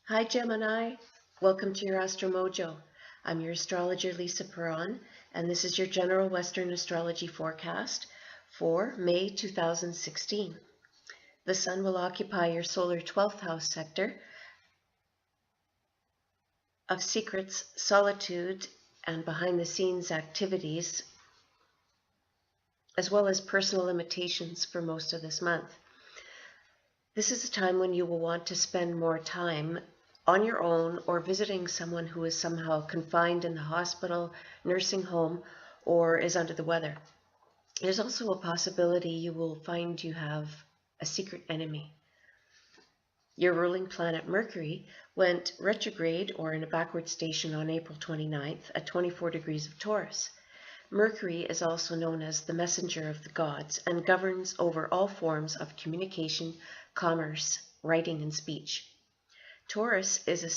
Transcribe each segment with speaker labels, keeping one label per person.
Speaker 1: Hi Gemini, welcome to your Astro Mojo. I'm your astrologer Lisa Paron, and this is your general Western astrology forecast for May 2016. The Sun will occupy your solar 12th house sector of secrets, solitude, and behind the scenes activities, as well as personal limitations for most of this month. This is a time when you will want to spend more time on your own or visiting someone who is somehow confined in the hospital, nursing home, or is under the weather. There's also a possibility you will find you have a secret enemy. Your ruling planet Mercury went retrograde or in a backward station on April 29th at 24 degrees of Taurus. Mercury is also known as the messenger of the gods and governs over all forms of communication, commerce, writing, and speech. Taurus is a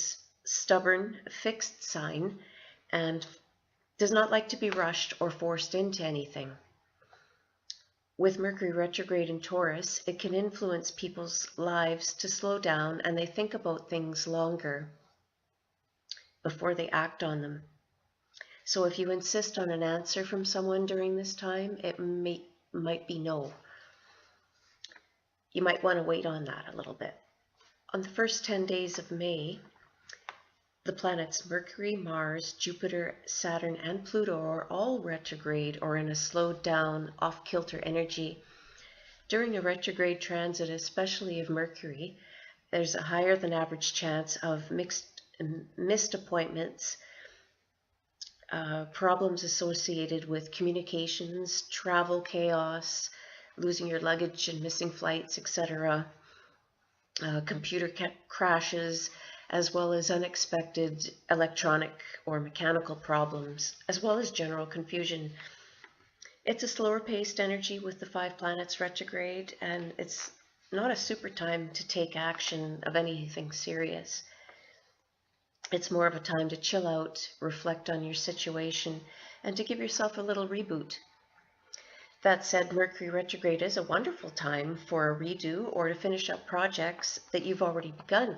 Speaker 1: stubborn, fixed sign and does not like to be rushed or forced into anything. With Mercury retrograde in Taurus, it can influence people's lives to slow down and they think about things longer before they act on them. So if you insist on an answer from someone during this time, it might be no. You might want to wait on that a little bit. On the first 10 days of May, the planets Mercury, Mars, Jupiter, Saturn, and Pluto are all retrograde or in a slowed down, off-kilter energy. During a retrograde transit, especially of Mercury, there's a higher than average chance of missed appointments, problems associated with communications, travel chaos, losing your luggage and missing flights, etc., computer crashes, as well as unexpected electronic or mechanical problems, as well as general confusion. It's a slower paced energy with the 5 planets retrograde, and it's not a super time to take action of anything serious. It's more of a time to chill out, reflect on your situation, and to give yourself a little reboot. That said, Mercury retrograde is a wonderful time for a redo or to finish up projects that you've already begun.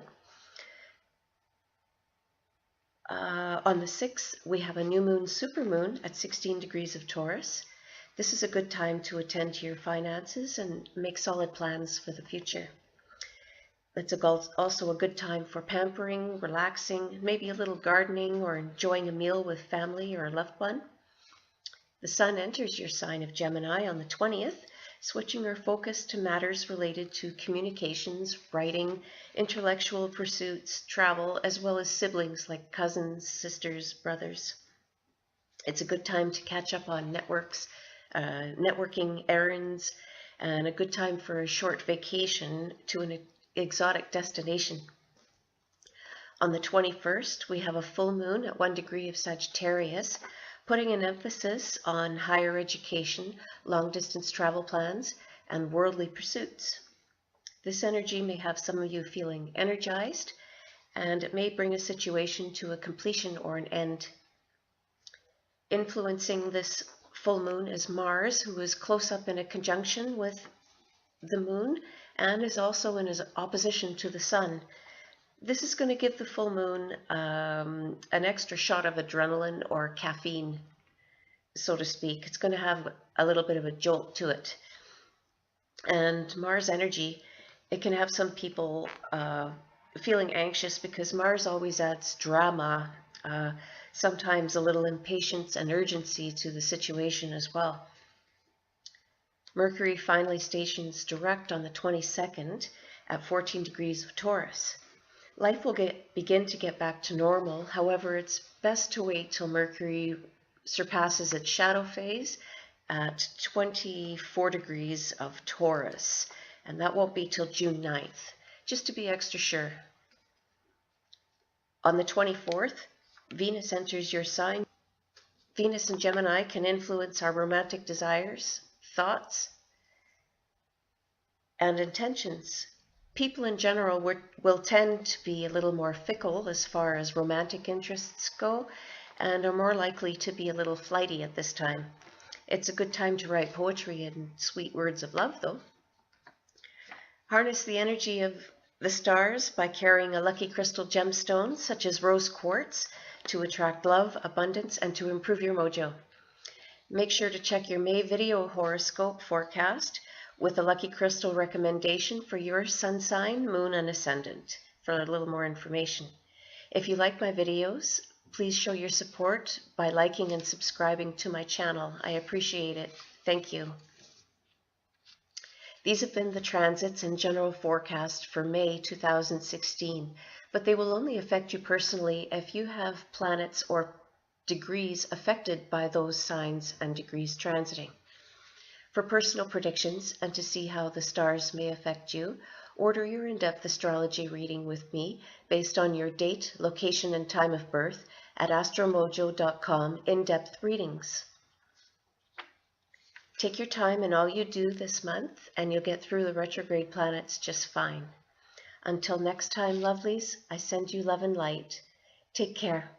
Speaker 1: On the 6th, we have a new moon, supermoon at 16 degrees of Taurus. This is a good time to attend to your finances and make solid plans for the future. It's also a good time for pampering, relaxing, maybe a little gardening or enjoying a meal with family or a loved one. The Sun enters your sign of Gemini on the 20th, switching our focus to matters related to communications, writing, intellectual pursuits, travel, as well as siblings like cousins, sisters, brothers. It's a good time to catch up on networking errands, and a good time for a short vacation to an exotic destination. On the 21st, we have a full moon at 1 degree of Sagittarius, putting an emphasis on higher education, long-distance travel plans, and worldly pursuits. This energy may have some of you feeling energized, and it may bring a situation to a completion or an end. Influencing this full moon is Mars, who is close up in a conjunction with the moon and is also in his opposition to the Sun. This is going to give the full moon an extra shot of adrenaline or caffeine, so to speak. It's going to have a little bit of a jolt to it. And Mars energy, it can have some people feeling anxious because Mars always adds drama, sometimes a little impatience and urgency to the situation as well. Mercury finally stations direct on the 22nd at 14 degrees of Taurus. Life will begin to get back to normal. However, it's best to wait till Mercury surpasses its shadow phase at 24 degrees of Taurus. And that won't be till June 9th, just to be extra sure. On the 24th, Venus enters your sign. Venus in Gemini can influence our romantic desires, thoughts, and intentions. People in general will tend to be a little more fickle as far as romantic interests go and are more likely to be a little flighty at this time. It's a good time to write poetry and sweet words of love, though. Harness the energy of the stars by carrying a lucky crystal gemstone such as rose quartz to attract love, abundance, and to improve your mojo. Make sure to check your May video horoscope forecast with a lucky crystal recommendation for your sun sign, moon, and ascendant for a little more information. If you like my videos, please show your support by liking and subscribing to my channel. I appreciate it. Thank you. These have been the transits and general forecast for May 2016, but they will only affect you personally if you have planets or degrees affected by those signs and degrees transiting. For personal predictions and to see how the stars may affect you, order your in-depth astrology reading with me based on your date, location, and time of birth at astromojo.com in-depth readings. Take your time in all you do this month and you'll get through the retrograde planets just fine. Until next time, lovelies, I send you love and light. Take care.